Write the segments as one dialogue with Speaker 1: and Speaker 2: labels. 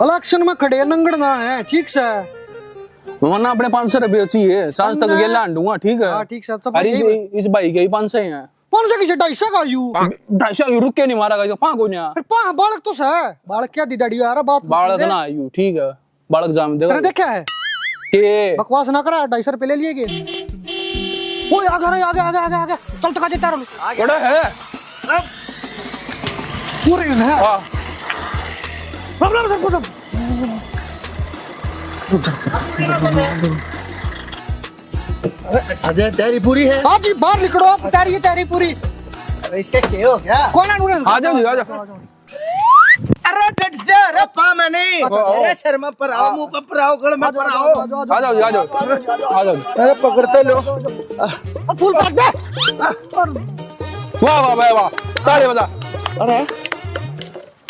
Speaker 1: Election में खड़े नंगड़ना है, ठीक से
Speaker 2: वरना अपने 500 रुपये चाहिए, सांस तक गेला आंडूंगा, ठीक है।
Speaker 1: हाँ ठीक से।
Speaker 2: अरे इस भाई के 500 ही हैं।
Speaker 1: 500 की 250 का यू
Speaker 2: 250 यू रुक के नहीं मारा गया, पाँ को नहीं।
Speaker 1: फिर पा बालक तो है, बालक क्या दिदाड़ी यार बात।
Speaker 2: बालक ना यू, ठीक है, बालक जाम देगा।
Speaker 1: तेरे देखा है
Speaker 2: के
Speaker 1: बकवास ना करा, 250 रुपए ले लिए। ओए आगे आगे आगे आगे आगे चल तो काजे तारो
Speaker 2: बड़ा है
Speaker 1: पूरे है।
Speaker 2: हां
Speaker 1: प्रॉब्लम सर को
Speaker 3: अजय तैयारी पूरी है।
Speaker 1: हाँ जी बाहर निकलो, आप तैयारी पूरी।
Speaker 3: अरे इसका क्या हो गया?
Speaker 1: कौन है नूरे?
Speaker 2: आ जाओ आ जाओ।
Speaker 3: अरे डट जा, अरे पा मैं नहीं। अरे शर्मा पर आओ, मुंह पर आओ, गल में पर आओ।
Speaker 2: आ जाओ।
Speaker 3: अरे पकड़ते लो।
Speaker 1: फूल काट दे।
Speaker 2: वाह वाह वाह वाह, ताली बजा।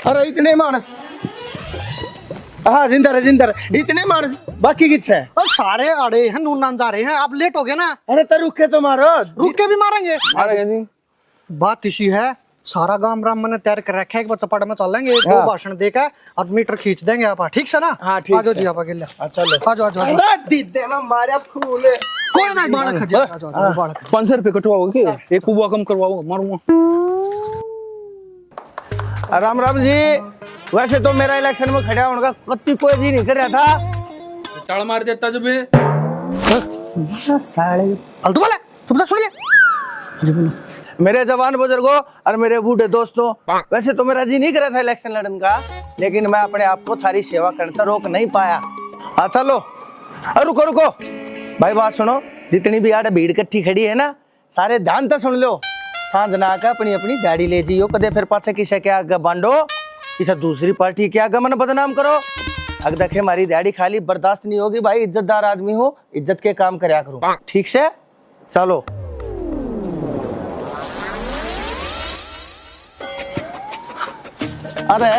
Speaker 3: अरे इतने मानस। हाँ जिंदर इतने मानस बाकी किछ है?
Speaker 1: और सारे अड़े हैं, नून जा रहे हैं, आप लेट हो गए ना।
Speaker 3: अरे तो रुके तो मारो,
Speaker 1: रुक के भी मारेंगे।
Speaker 2: मारेंगे जी।
Speaker 1: बात इसी है, सारा गांव राम मैंने तैयार कर रखा है कि चपाट में चलेंगे, दो भाषण देकर और मीटर खींच देंगे आप, ठीक से ना?
Speaker 3: हाँ ठीक।
Speaker 1: आ जाओ जी आप अकेले।
Speaker 3: अच्छा लो।
Speaker 1: आ जाओ
Speaker 3: अरे दीदे ना मारे फूल।
Speaker 1: कोई ना बालक है जी, आ जाओ बालक।
Speaker 2: 500 रुपये कटवाओगे क्या? एक कुआ कम करवाओगे, मारूंगा।
Speaker 3: राम राम जी, वैसे तो मेरा इलेक्शन में खड़ा होने का कत्ती कोई जी नहीं कर रहा था।
Speaker 2: टाल मार देता जब
Speaker 1: साले फालतू बोले, चुपचाप सुन ले।
Speaker 3: मेरे जवान बुजुर्गों और मेरे बूढ़े दोस्तों, वैसे तो मेरा जी नहीं कर रहा था इलेक्शन लड़ने का, लेकिन मैं अपने आप को थारी सेवा करता रोक नहीं पाया। हाँ चलो, रुको रुको भाई, बात सुनो। जितनी भी आड़ भीड़ इकट्ठी खड़ी है ना, सारे ध्यान से सुन लो। सांझ ना आकर अपनी अपनी गाड़ी ले जियो, कदे फिर पाछे किसे के आगे बांटो, किसी दूसरी पार्टी के आगे मन बदनाम करो। अग देखे हमारी दाढ़ी खाली बर्दाश्त नहीं होगी भाई, इज्जतदार आदमी हो, इज्जत के काम करया करो, ठीक से? चलो। अरे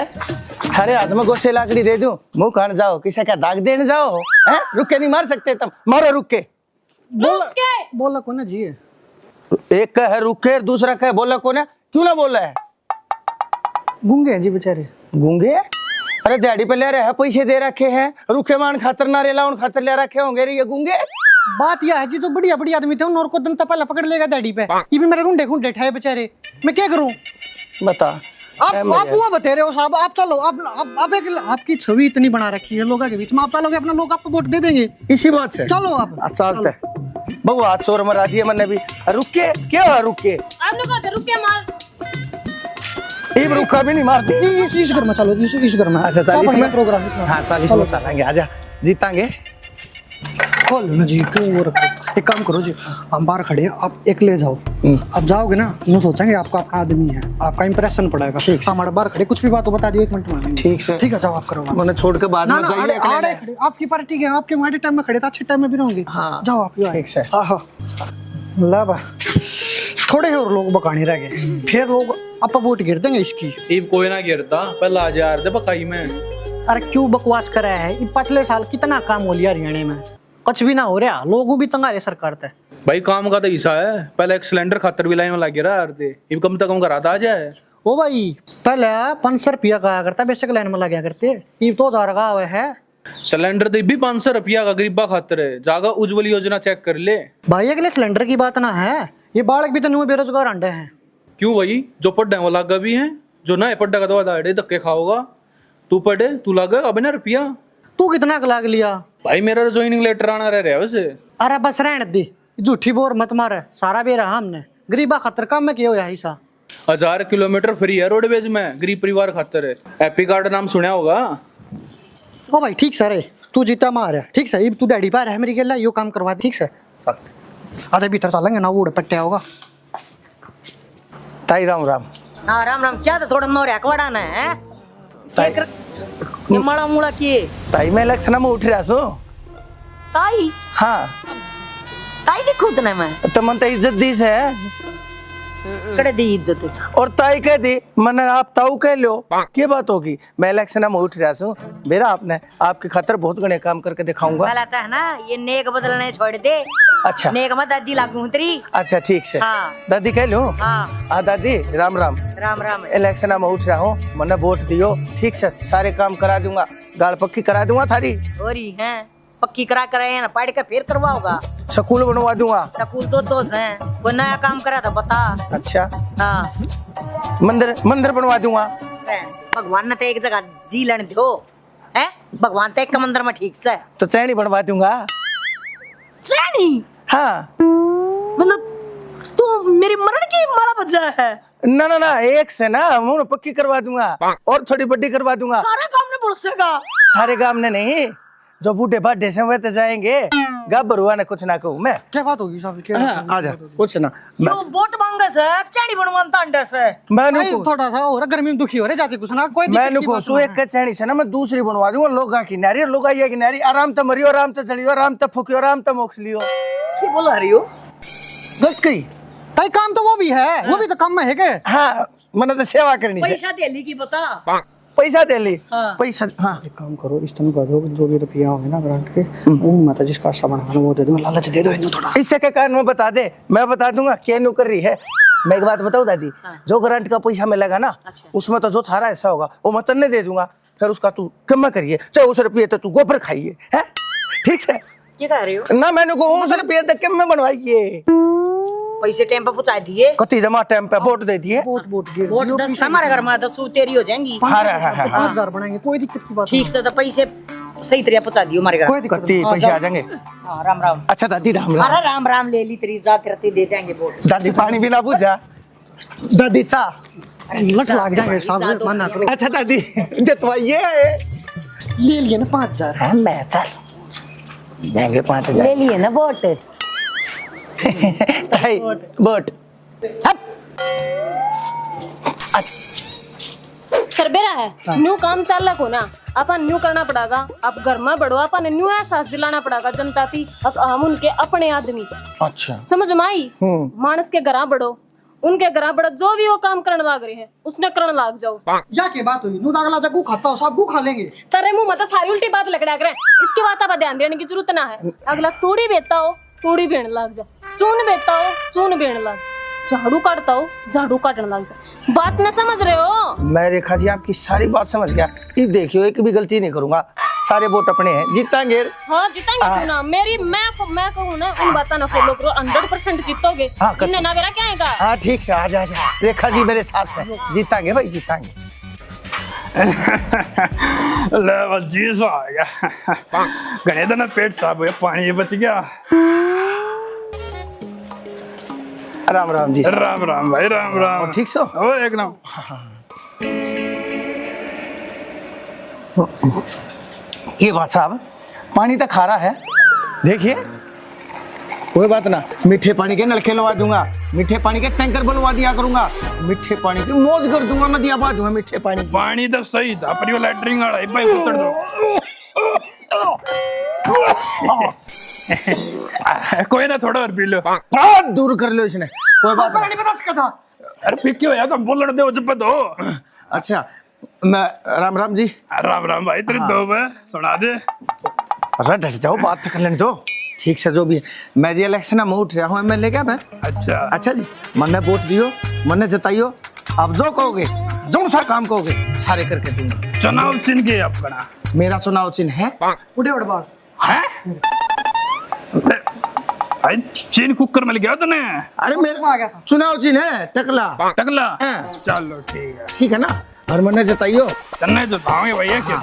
Speaker 3: अरे हाथ में गोशे लाकड़ी दे दूं, मुंह खान जाओ, किसी का दाग देने जाओ हैं? रुक के नहीं मार सकते तुम, मारो रुक के।
Speaker 1: बोला कौन है जी?
Speaker 3: एक का है रुक के, दूसरा का है बोला कौन है? क्यों ना बोला है?
Speaker 1: गूंगे हैं जी बेचारे।
Speaker 3: गूंगे? अरे दिहाड़ी पे ले रहे हैं, पैसे दे रखे हैं, रुखे मान खातर ना रेला उन खातर ले रखे होंगे ये गूंगे।
Speaker 1: बात यह है जी, जो बढ़िया बढ़िया आदमी थे उन को दंता पहले पकड़ लेगा दाढ़ी पे, ये भी मेरे गुंडे गुंडे ठाए बेचारे, मैं क्या करूं?
Speaker 3: बता।
Speaker 1: आप हुआ बता रहे हो साहब, आप चलो, आप एक आपकी छवि इतनी बना रखी है लोगों के बीच में, आप चलोगे अपना, लोग आपको वोट दे देंगे
Speaker 3: इसी बात से।
Speaker 1: चलो आप।
Speaker 3: चलते बहु हाथ चोर मरा दिए मैंने भी। रुक के क्या हुआ? रुक के
Speaker 4: आप लोग रुक के मार।
Speaker 3: एक रुका भी नहीं मारती।
Speaker 1: इस घर में चलो, इस घर में।
Speaker 3: अच्छा 40 में
Speaker 1: प्रोग्राम।
Speaker 3: हाँ 40 में चलेंगे, आजा जीतांगे।
Speaker 1: खोल ना जी, क्यों वो रखो? एक काम करो जी, हम बाहर खड़े हैं, आप एक ले जाओ। आप जाओगे ना, हम सोचेंगे आपका अपना आदमी है, आपका इंप्रेशन पड़ेगा। ठीक, हमारे बाहर खड़े कुछ भी बात हो बता दियो 1 मिनट में।
Speaker 3: ठीक से,
Speaker 1: ठीक है, जाओ आप करो।
Speaker 3: मैंने छोड़ के बाद में जाइए।
Speaker 1: खड़े आपकी पार्टी के, आपके हमारे टाइम में खड़े था, अच्छे टाइम में भी रहोगे।
Speaker 3: हाँ
Speaker 1: जाओ आप।
Speaker 3: ठीक से।
Speaker 1: ला बा थोड़े और लोग बकाने रह गए, फिर लोग आप वोट गिर देंगे इसकी।
Speaker 2: ईब कोई ना गिरता, पहला आ जा दे बकाई में।
Speaker 1: अरे क्यों बकवास कर रहा है? पिछले साल कितना काम हो लिया हरियाणा में, कुछ भी ना हो रहा, लोगों भी तंगा रहे सरकार तक।
Speaker 2: भाई काम का तो हिस्सा है, पहले एक सिलेंडर खातर भी लाइन में लग रहा है, इब कम से कम कराता आ जाए।
Speaker 1: ओ भाई पहले 500 रुपया का करता, बेशक लाइन में लगा करते, ये तो 1000 का हुआ है।
Speaker 2: सिलेंडर तो भी 500 रुपया का गरीबा खातर है, जागा उज्जवल योजना चेक कर ले
Speaker 1: भाई। अगले सिलेंडर की बात ना है, ये बालक भी तो न्यू बेरोजगार अंडे हैं।
Speaker 2: क्यों भाई? जो पढ़े वो लागा भी है, जो ना पढ़ा का तो धक्के खाओगा। तू पढ़े, तू लागा अब ना रुपया।
Speaker 1: तू कितना का लाग लिया?
Speaker 2: भाई मेरा तो ज्वाइनिंग लेटर आना रह रहा है वैसे।
Speaker 1: अरे बस रहने दे, झूठी बोर मत मार, सारा भी रहा हमने, गरीबा खातर काम में किया हुआ हिस्सा।
Speaker 2: 1000 किलोमीटर फ्री है रोडवेज में, गरीब परिवार खातर है। हैप्पी कार्ड नाम सुना होगा।
Speaker 1: ओ भाई ठीक सर, तू जीता मार है, ठीक है, तू डैडी पर है मेरी गेला, यो काम करवा दे, ठीक है? आजा भीतर चलेंगे ना, वो पट्टे होगा।
Speaker 3: ताई राम राम।
Speaker 5: हाँ राम राम। क्या था थोड़ा मोर अकवाड़ा ना है? ये माड़ा मुड़ा किए
Speaker 3: ताई मैं इलेक्शन में उठ रहा सो।
Speaker 5: ताई?
Speaker 3: हाँ
Speaker 5: ताई नहीं खुद ना मैं
Speaker 3: तो मन तो इज्जत दी है।
Speaker 5: कड़े दी इज्जत
Speaker 3: और ताई कह दी मैंने आप ताऊ कह लो क्या बात होगी। मैं इलेक्शन में उठ रहा हूँ मेरा आपने आपकी खातर बहुत घने काम करके दिखाऊंगा।
Speaker 5: वाला था ना ये नेक बदलने छोड़ दे।
Speaker 3: अच्छा
Speaker 5: नेक मत दादी लागू तेरी।
Speaker 3: अच्छा ठीक से
Speaker 5: हाँ।
Speaker 3: दादी कह लो।
Speaker 5: हाँ
Speaker 3: दादी राम राम।
Speaker 5: राम राम।
Speaker 3: इलेक्शन में उठ रहा हूँ मैंने वोट दियो ठीक से सारे काम करा दूंगा गाड़ पक्की करा दूंगा थारी।
Speaker 5: होरी है पक्की करा कराए ना पढ़ कर फिर करवाओगा।
Speaker 3: स्कूल बनवा दूंगा।
Speaker 5: स्कूल तो हैं कोई नया काम करा था बता।
Speaker 3: अच्छा
Speaker 5: हाँ
Speaker 3: मंदिर बनवा दूंगा।
Speaker 5: भगवान ने तो एक जगह जी लेने दो है भगवान तो एक मंदिर में ठीक से
Speaker 3: तो चैनी बनवा दूंगा।
Speaker 5: चैनी
Speaker 3: हाँ
Speaker 5: मतलब तू मेरी मरण की माला बजा है।
Speaker 3: ना ना ना एक से ना मुंह पक्की करवा दूंगा और थोड़ी बड्डी करवा दूंगा।
Speaker 5: सारा काम ने पड़ोसेगा।
Speaker 3: सारे काम ने नहीं जो बूढ़े बाढ़े से वे तो जाएंगे गबरुआ ने कुछ ना कहूँ मैं।
Speaker 1: क्या बात होगी साहब क्या
Speaker 3: आ जा कुछ ना
Speaker 5: यो वोट मांगे से चैनी बनवाता अंडे से।
Speaker 3: मैं
Speaker 1: थोड़ा सा हो रहा गर्मी में दुखी हो रहे जाते कुछ ना कोई
Speaker 3: मैं नुको एक कचहरी से ना मैं दूसरी बनवा दूंगा लोगा की नारी और लोगा ये की नारी आराम तो मरियो आराम तो चलियो आराम तो फूकियो आराम तो मोक्ष लियो।
Speaker 5: की बोला रही हो
Speaker 3: बस कही
Speaker 1: ताई काम तो वो भी है वो भी तो काम में है के।
Speaker 3: हाँ मैंने तो सेवा करनी है।
Speaker 5: पैसा दे ली की बता।
Speaker 3: पैसा दे ली।
Speaker 5: हाँ।
Speaker 3: पैसा हाँ
Speaker 1: एक काम करो इस तरह कर दो जो भी रुपया हो ना ग्रांट के वो माता जिसका आशा बनाना वो दे दो लालच दे दो इन्हें थोड़ा।
Speaker 3: इससे के कारण में बता दे मैं बता दूंगा क्या नु कर रही है। मैं एक बात बताऊं दादी जो ग्रांट का पैसा मिलेगा ना उसमें तो जो थारा ऐसा होगा वो मतन ने दे दूंगा फिर उसका तू कम करिए चाहे उस रुपये तो तू गोबर खाइए है ठीक है।
Speaker 5: क्या कह रही हो
Speaker 3: ना मैंने को उस रुपये तक कम में बनवाइए
Speaker 5: पैसे टाइम पे पहुंचा दिए।
Speaker 3: कति जमा टाइम पे वोट दे दिए।
Speaker 1: वोट
Speaker 5: वोट 10 हमारे घर में 10 तेरी हो जाएंगी।
Speaker 3: हाँ
Speaker 1: 5000 बनाएंगे कोई दिक्कत की बात
Speaker 5: ठीक से तो पैसे सही तरह पहुंचा दियो हमारे घर।
Speaker 1: कोई दिक्कत
Speaker 3: कति पैसे आ जाएंगे।
Speaker 5: हाँ राम राम।
Speaker 3: अच्छा दादी राम राम।
Speaker 5: अरे राम राम ले ली तेरी जात रहती दे देंगे वोट।
Speaker 3: दादी पानी भी ना पूछा दादी चा
Speaker 1: लट लाग जाएंगे साहब मानना करो।
Speaker 3: अच्छा दादी जतवाइए
Speaker 1: ले लिए ना 5000
Speaker 3: मैं चल देंगे 5000
Speaker 5: ले लिए ना वोट।
Speaker 3: वोट
Speaker 4: सरबेरा है न्यू काम चाल को ना अपन न्यू करना पड़ेगा। अब घर में बढ़ो अपन न्यू एहसास दिलाना पड़ेगा जनता की अब हम उनके अपने आदमी।
Speaker 3: अच्छा
Speaker 4: समझ में आई। मानस के घर बढ़ो उनके घर बढ़ो जो भी वो काम करने लाग रहे हैं उसने करने लाग जाओ।
Speaker 1: या के बात हुई नु दागला जगू खाता हो सब गु खा लेंगे
Speaker 4: तेरे मुंह में तो सारी उल्टी बात लकड़ा करे इसकी बात पर ध्यान देने की जरूरत ना है। अगला तोड़ी बेचता हो तोड़ी बेचने लग जा चून बेचता हो चून बेचने लग झाड़ू काटता हो झाड़ू काटने लग जा। बात न समझ रहे हो।
Speaker 3: मैं रेखा जी आपकी सारी बात समझ गया। अब देखियो एक भी गलती नहीं करूंगा सारे वोट अपने हैं जीतांगे।
Speaker 4: हाँ जीतेंगे क्यों ना मेरी मैं कहूँ ना उन बातों ना फॉलो करो 100% जीतोगे। इन्हें ना मेरा क्या है
Speaker 3: हाँ ठीक से आ जा रेखा जी मेरे साथ है जीतांगे भाई जीतांगे।
Speaker 6: ले जी सो आ गया गणे तो ना पेट साफ हो गया पानी बच गया।
Speaker 3: राम राम जी।
Speaker 6: राम राम भाई राम राम।
Speaker 3: ठीक सो
Speaker 6: ओ एक नाम
Speaker 3: ये बात साहब पानी तो खारा है देखिए कोई बात ना मीठे पानी के नलके लगा दूंगा मीठे पानी के टैंकर बनवा दिया करूंगा मीठे पानी की मौज कर दूंगा नदिया बहा दूंगा मीठे पानी।
Speaker 6: पानी तो सही था पर यो लैटरिंग वाला ही भाई उतर दो। कोई ना थोड़ा और पी लो
Speaker 3: दूर कर लो इसने कोई बात
Speaker 1: नहीं पता इसका था।
Speaker 6: अरे फिर क्यों यार तुम बोलने दो जब दो।
Speaker 3: अच्छा मैं राम राम जी।
Speaker 6: राम राम भाई तेरी दो में सुना दे।
Speaker 3: अरे डट जाओ बात तो कर लेने दो ठीक से जो भी है मैं जी इलेक्शन में उठ रहा हूँ एमएलए क्या मैं।
Speaker 6: अच्छा
Speaker 3: अच्छा जी मन्ने वोट दियो मन्ने जताइयो अब जो कहोगे जो सा काम कहोगे सारे करके दूंगा।
Speaker 6: चुनाव चिन्ह के अपना
Speaker 3: मेरा चुनाव चिन्ह है
Speaker 1: उड़े उड़ बात
Speaker 6: है भाई चीन कुकर मिल गया तूने।
Speaker 3: अरे मेरा
Speaker 1: आ गया था
Speaker 3: चुनाव चिन्ह है टकला
Speaker 6: टकला
Speaker 3: हाँ।
Speaker 6: चलो ठीक
Speaker 3: है ना और मन्ने जताइयो
Speaker 6: तन्ने जो भावे भैया क्या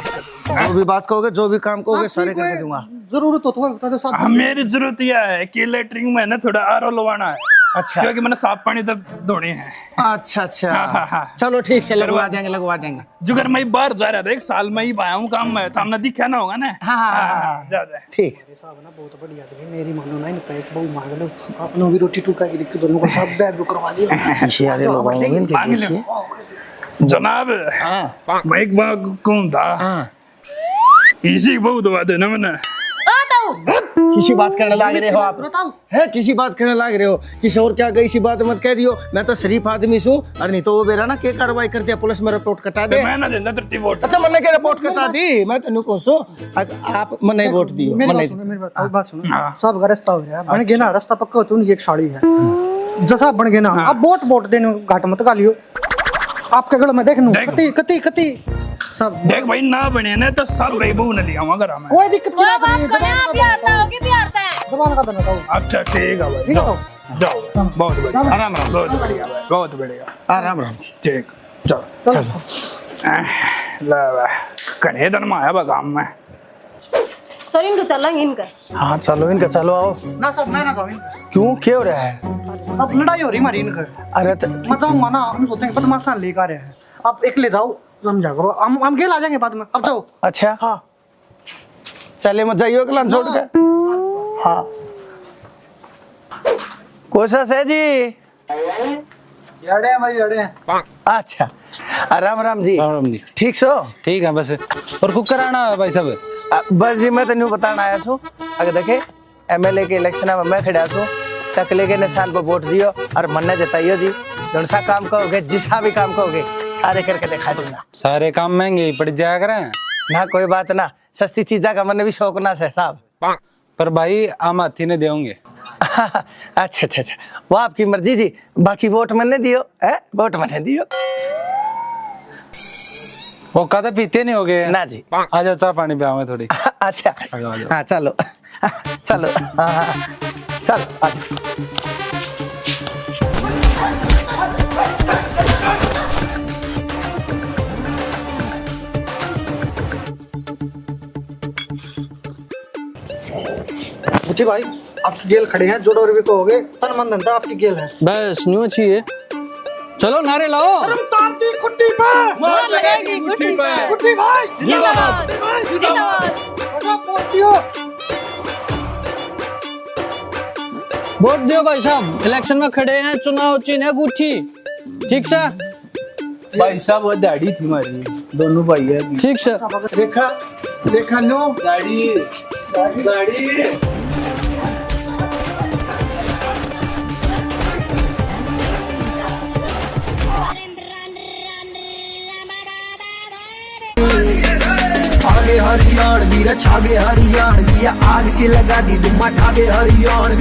Speaker 3: जो भी बात कहोगे जो भी काम कहोगे सारे करके दूंगा।
Speaker 1: जरूरत हो तो बता दो साहब।
Speaker 6: मेरी जरूरत यह है कि लेटरिंग में ना थोड़ा आरो लगवाना है।
Speaker 3: अच्छा
Speaker 6: क्योंकि मैंने साफ पानी तक धोने हैं।
Speaker 3: अच्छा अच्छा
Speaker 6: हाँ।
Speaker 3: चलो ठीक से लगवा देंगे।
Speaker 6: जुगर मैं बाहर जा रहा था एक साल में ही आया हूँ काम में तो हमने दिखा ना होगा ना।
Speaker 3: हाँ।
Speaker 6: ज्यादा
Speaker 3: ठीक
Speaker 1: साहब ना बहुत बढ़िया थी मेरी मानो ना इनका एक बहु मांग लो अपनों भी रोटी टुका की दिक्कत दोनों को सब बैग करवा दिया
Speaker 3: इसे यार लोग आएंगे इनके
Speaker 6: मांग लो।
Speaker 3: देखिए
Speaker 6: जनाब मैं एक बार कौन था इसी बहुत बात है ना मैंने
Speaker 3: किसी बात करने लग रहे हो आप है किसी बात करने लग रहे हो किसी और क्या गई इसी बात मत कह दियो मैं तो शरीफ आदमी सू और नहीं तो वो बेरा ना क्या कार्रवाई करते पुलिस में रिपोर्ट कटा दे
Speaker 6: मैं ना देना तेरी वोट
Speaker 3: अच्छा मैंने क्या रिपोर्ट कटा दी मैं तेन को सो आप मैंने वोट दियो मैंने
Speaker 1: मेरी बात सुनो सब का रास्ता हो रहा है बन गया ना रास्ता पक्का हो तो एक साड़ी है जैसा बन गया ना अब वोट देने घाट मत का लियो आपके गल में देखनू कती कती कती सब
Speaker 6: देख भाई ना बने ना तो सब भाई बहू ने लिया मगर हमें
Speaker 1: कोई दिक्कत
Speaker 4: वो
Speaker 1: नहीं
Speaker 4: बात को ना भी आता होगी भी आता है
Speaker 1: जबान का दना
Speaker 6: अच्छा ठीक है भाई
Speaker 1: ठीक है
Speaker 6: जाओ बहुत बढ़िया
Speaker 3: आराम आराम
Speaker 6: बहुत बढ़िया भाई बहुत बढ़िया
Speaker 3: आराम आराम जी
Speaker 6: ठीक चलो
Speaker 3: चलो
Speaker 6: ला वाह कने दिन में आया बा काम में
Speaker 4: सर इनके चलेंगे इनका
Speaker 3: हाँ चलो इनका चलो आओ
Speaker 1: ना सब मैं ना जाऊं
Speaker 3: क्यों क्या हो रहा है
Speaker 1: अब लड़ाई हो रही हमारी इनका
Speaker 3: अरे
Speaker 1: मैं जाऊंगा ना हम सोचेंगे बदमाशा लेकर रहे हैं आप एक ले जाओ समझा करो हम गेल आ जाएंगे बाद में अब जाओ
Speaker 3: अच्छा हाँ चले मत जाइयो अगला छोड़ के हाँ कोशिश है जी
Speaker 7: अड़े भाई अड़े
Speaker 3: अच्छा राम राम जी
Speaker 7: राम जी
Speaker 3: ठीक सो
Speaker 7: ठीक है बस और कुक कराना है भाई सब
Speaker 3: बस जी मैं तेन बताना आया छू अगर देखे एमएलए के इलेक्शन में मैं खड़ा छू तकले के निशान पर वोट दियो और मन्ने जताइयो जी जौन सा काम कहोगे जिसा भी काम कहोगे सारे करके दिखा दूंगा
Speaker 7: सारे काम महंगे ही पड़ जाया करें
Speaker 3: ना कोई बात ना सस्ती चीजा का मन भी शौक ना से साहब
Speaker 7: पर भाई आम हाथी ने देंगे
Speaker 3: अच्छा अच्छा अच्छा वो आपकी मर्जी जी बाकी वोट मैंने दियो है वोट मैंने दियो
Speaker 7: वो कदा पीते नहीं हो गए
Speaker 3: ना जी
Speaker 7: आ जाओ चाय पानी पियाओ थोड़ी
Speaker 3: अच्छा
Speaker 7: आ जाओ, आ जाओ।
Speaker 3: हाँ चलो चलो हाँ चलो आ जाओ।
Speaker 1: जी भाई आपकी गेल खड़े हैं जोड़ो भी कहोगे तन मन धन आपकी गेल है
Speaker 8: बस न्यू चाहिए चलो नारे लाओ
Speaker 1: तांती कुट्टी पे
Speaker 4: मोहर लगेगी गुट्टी पे
Speaker 1: कुट्टी भाई
Speaker 4: जिंदाबाद जिंदाबाद
Speaker 1: मजा पोतियो
Speaker 8: वोट दियो भाई साहब इलेक्शन में खड़े हैं चुनाव चिन्ह है गुट्ठी ठीक से
Speaker 2: भाई साहब वो दाढ़ी थी हमारी दोनों भाई है
Speaker 8: ठीक से
Speaker 3: रेखा रेखा नो
Speaker 2: दाढ़ी दाढ़ी
Speaker 9: आगे हरियाण वीर छागे हरियाण आग से लगा दी दुम्मा ठागे हरियाण